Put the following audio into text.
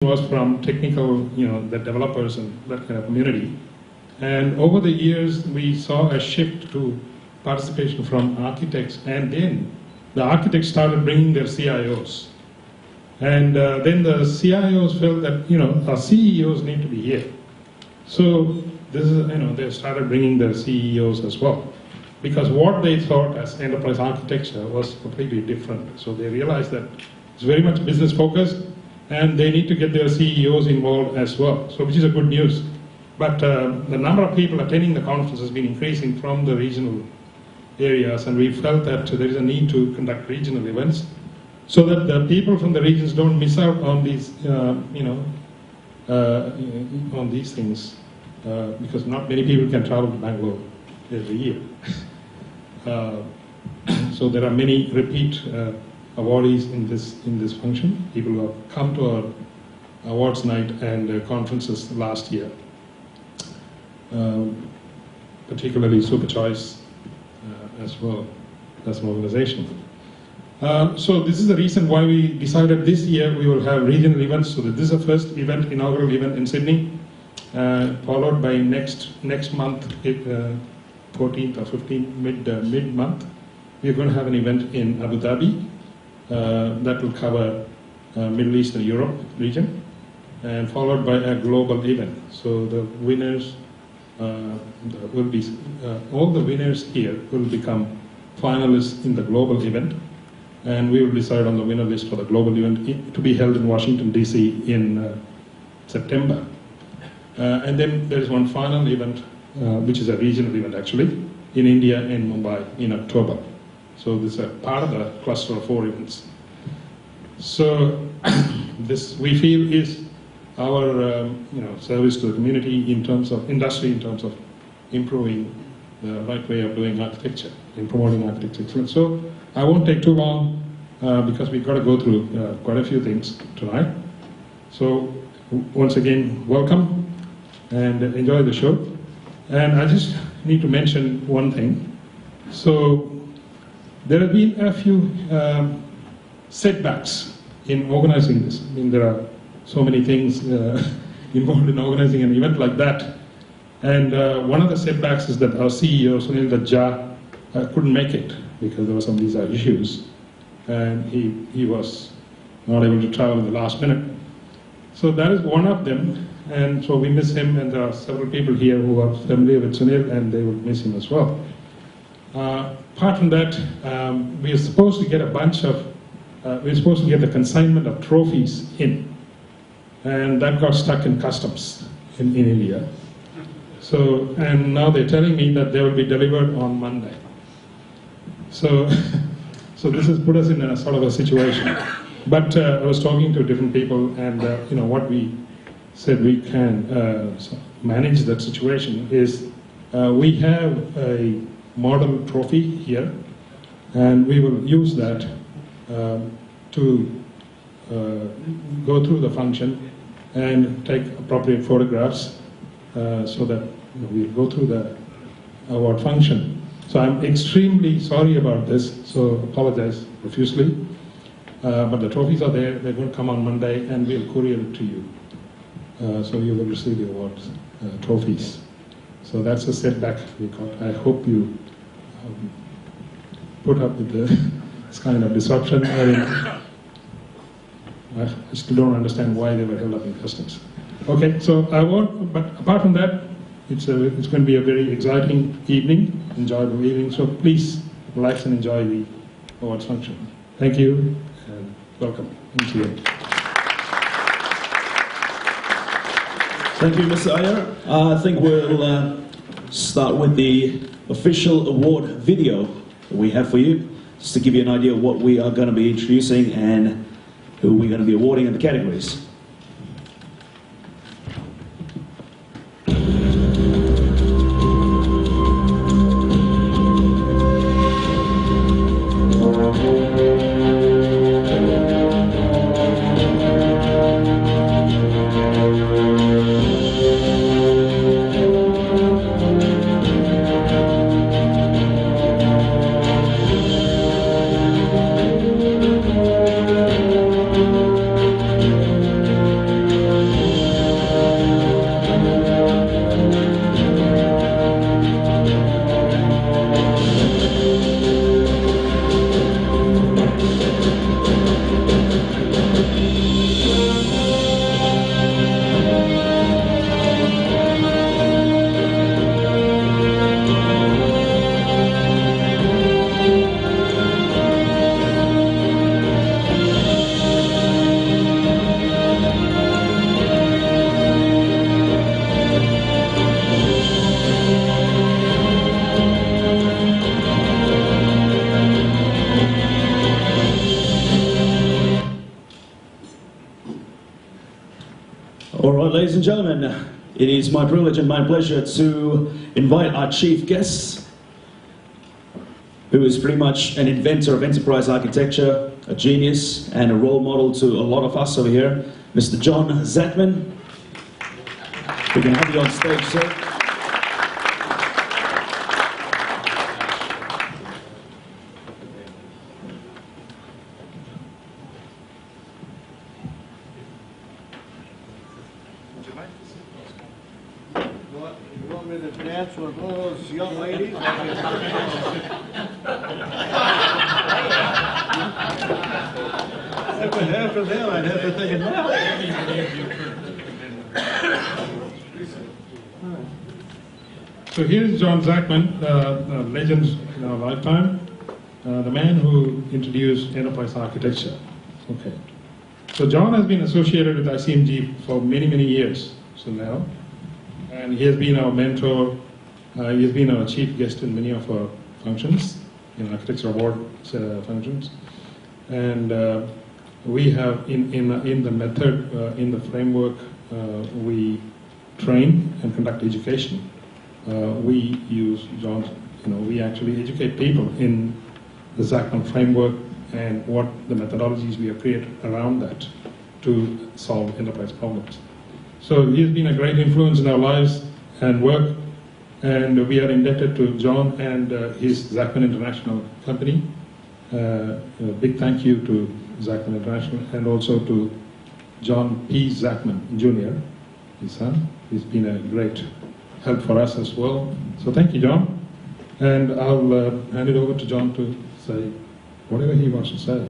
was from technical, the developers and that kind of community. And over the years, we saw a shift to participation from architects, and then the architects started bringing their CIOs. And then the CIOs felt that, our CEOs need to be here. So this is, they started bringing their CEOs as well. Because what they thought as enterprise architecture was completely different. So they realized that it's very much business focused, and they need to get their CEOs involved as well, so which is a good news. But the number of people attending the conference has been increasing from the regional areas, and we felt that there is a need to conduct regional events so that the people from the regions don't miss out on these, on these things, because not many people can travel to Bangalore every year. So there are many repeat awardees in this function. People who have come to our awards night and conferences last year, particularly Super Choice as well as an organization. So this is the reason why we decided this year we will have regional events. So that this is the first event, inaugural event in Sydney, followed by next month, 14th or 15th, mid-month, we are going to have an event in Abu Dhabi. That will cover Middle East and Europe region, and followed by a global event. So the winners will be, all the winners here will become finalists in the global event, and we will decide on the winner list for the global event to be held in Washington, DC in September. And then there is one final event, which is a regional event actually, in India and Mumbai in October. So this is a part of the cluster of 4 events. So this, we feel, is our service to the community in terms of industry, in terms of improving the right way of doing architecture, in promoting architecture excellence. So I won't take too long because we've got to go through quite a few things tonight. So once again, welcome and enjoy the show. And I just need to mention one thing. So there have been a few setbacks in organizing this. I mean, there are so many things involved in organizing an event like that. And one of the setbacks is that our CEO, Sunil Dajja, couldn't make it because there were some visa issues. And he was not able to travel in the last minute. So that is one of them. And so we miss him, and there are several people here who are familiar with Sunil, and they would miss him as well. Apart from that, we are supposed to get a bunch of, we're supposed to get the consignment of trophies in, and that got stuck in customs in India. So, and now they're telling me that they will be delivered on Monday. So, so this has put us in a sort of a situation. But I was talking to different people, and what we said we can manage that situation is we have a model trophy here, and we will use that to go through the function and take appropriate photographs so that we'll go through the award function. So I'm extremely sorry about this, so apologize profusely. But the trophies are there, they're going to come on Monday, and we'll courier it to you. So you will receive the awards, trophies. So that's a setback we got. I hope you put up with this kind of disruption. I still don't understand why they were held up in customs. Okay, so I won't, but apart from that, it's going to be a very exciting evening, enjoyable evening. So please relax and enjoy the awards function. Thank you, and welcome. Thank you. Thank you, Mr. Iyer. I think we'll start with the official award video that we have for you, just to give you an idea of what we are going to be introducing and who we're going to be awarding in the categories. All right, ladies and gentlemen, it is my privilege and my pleasure to invite our chief guest, who is pretty much an inventor of enterprise architecture, a genius, and a role model to a lot of us over here, Mr. John Zachman. We can have you on stage, sir. You want me to dance with all those young ladies? After them, I'd have to think it now. So here is John Zachman, a legend in our lifetime, the man who introduced enterprise architecture. Okay. So John has been associated with ICMG for many, many years, so now. And he has been our mentor. He has been our chief guest in many of our functions, in Architecture Award functions. And we have, in the method, in the framework, we train and conduct education. We use John's, we actually educate people in the Zachman framework and what the methodologies we have created around that to solve enterprise problems. So he has been a great influence in our lives and work, and we are indebted to John and his Zachman International company. A big thank you to Zachman International and also to John P. Zachman Jr., his son. He's been a great help for us as well. So thank you, John. And I'll hand it over to John to say whatever he wants to say.